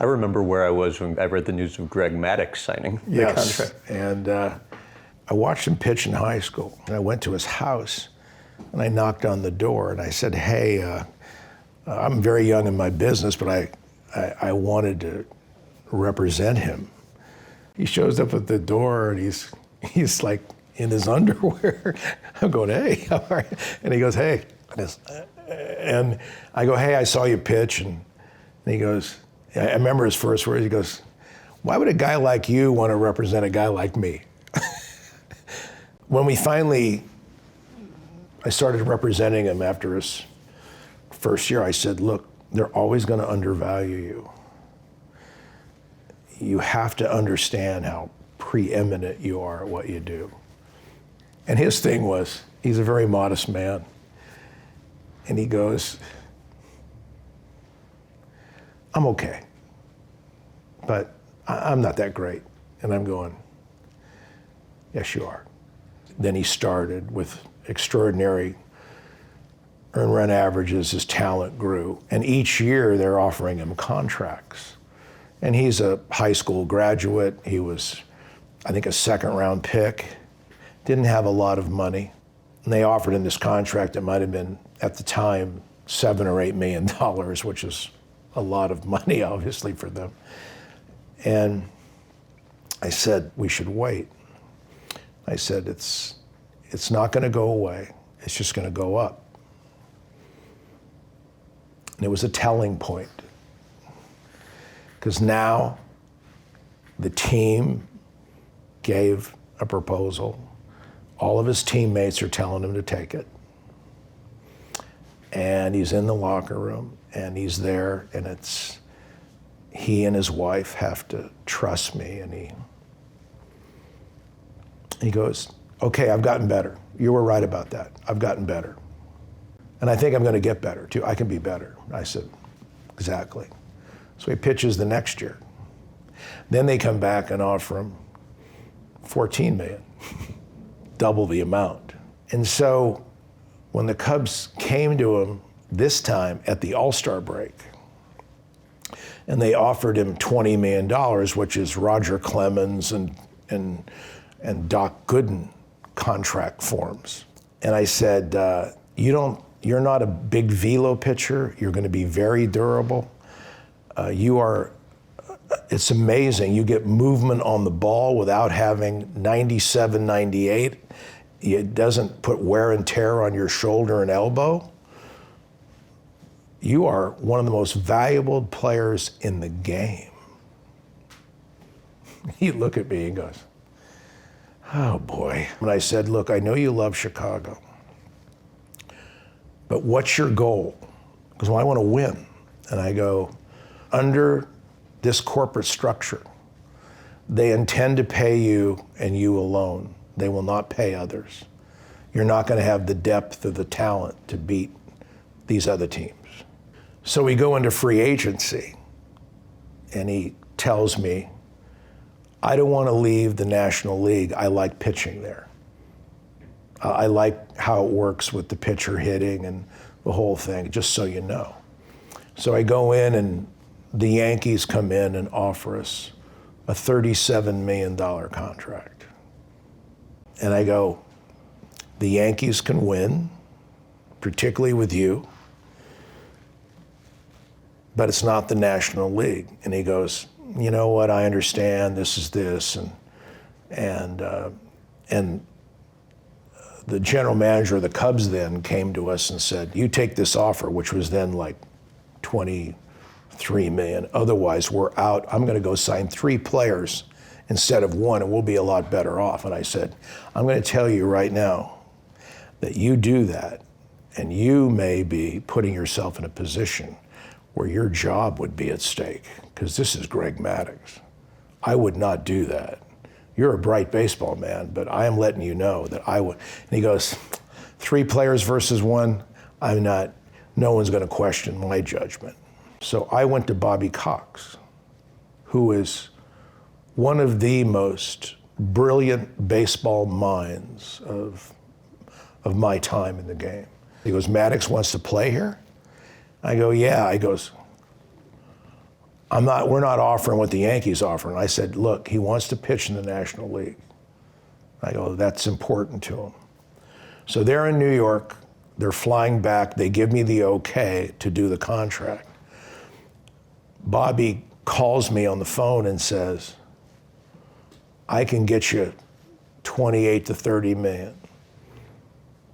I remember where I was when I read the news of Greg Maddux signing the contract. And I watched him pitch in high school. And I went to his house and I knocked on the door and I said, hey, I'm very young in my business, but I wanted to represent him. He shows up at the door and he's like in his underwear. I'm going, hey, how are you? And he goes, hey. And I go, hey, I saw you pitch. And he goes, I remember his first words, he goes, why would a guy like you want to represent a guy like me? When I started representing him after his first year, I said, look, they're always going to undervalue you. You have to understand how preeminent you are at what you do. And his thing was, he's a very modest man. And he goes, I'm okay, but I'm not that great. And I'm going, yes, you are. Then he started with extraordinary earned run averages, his talent grew. And each year they're offering him contracts. And he's a high school graduate. He was, I think, a second round pick. Didn't have a lot of money. And they offered him this contract that might have been, at the time, $7 or $8 million, which is a lot of money, obviously, for them. And I said, we should wait. I said, it's not going to go away. It's just going to go up. And it was a telling point. Because now the team gave a proposal. All of his teammates are telling him to take it. And he's in the locker room, and he's there, and it's, he and his wife have to trust me, and he goes, okay, I've gotten better. You were right about that. I've gotten better. And I think I'm going to get better, too. I can be better. I said, exactly. So he pitches the next year. Then they come back and offer him $14 million, double the amount. And so when the Cubs came to him this time at the All-Star break, and they offered him $20 million, which is Roger Clemens and Doc Gooden contract forms. And I said, you're not a big velo pitcher. You're going to be very durable. It's amazing. You get movement on the ball without having 97, 98. It doesn't put wear and tear on your shoulder and elbow. You are one of the most valuable players in the game. He looked at me and goes, oh boy. And I said, look, I know you love Chicago, but what's your goal? Because I want to win. And I go, under this corporate structure, they intend to pay you and you alone. They will not pay others. You're not going to have the depth of the talent to beat these other teams. So we go into free agency, and he tells me, I don't want to leave the National League. I like pitching there. I like how it works with the pitcher hitting and the whole thing, just so you know. So I go in, and the Yankees come in and offer us a $37 million contract. And I go, the Yankees can win, particularly with you, but it's not the National League. And he goes, you know what, I understand, this is this. And the general manager of the Cubs then came to us and said, you take this offer, which was then like 23 million. Otherwise, we're out. I'm going to go sign 3 players instead of 1, and we'll be a lot better off. And I said, I'm going to tell you right now that you do that, and you may be putting yourself in a position where your job would be at stake, because this is Greg Maddux. I would not do that. You're a bright baseball man, but I am letting you know that I would. And he goes, 3 players versus 1, I'm not, no one's going to question my judgment. So I went to Bobby Cox, who is one of the most brilliant baseball minds of my time in the game. He goes, Maddox wants to play here? I go, yeah. He goes, we're not offering what the Yankees offer. And I said, look, he wants to pitch in the National League. I go, that's important to him. So they're in New York, they're flying back, they give me the okay to do the contract. Bobby calls me on the phone and says, I can get you 28 to 30 million.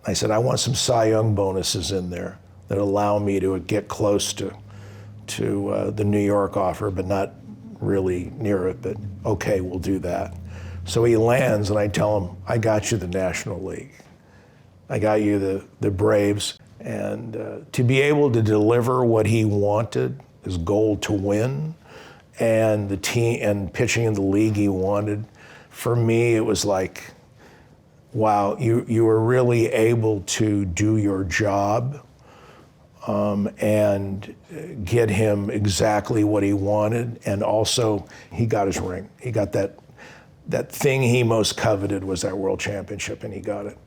I said, I want some Cy Young bonuses in there that allow me to get close to the New York offer, but not really near it, but okay, we'll do that. So he lands and I tell him, I got you the National League. I got you the Braves. And to be able to deliver what he wanted, his goal to win, and the team and pitching in the league he wanted, for me it was like, wow, you were really able to do your job and get him exactly what he wanted, and also he got his ring. He got that thing he most coveted was that world championship, and he got it.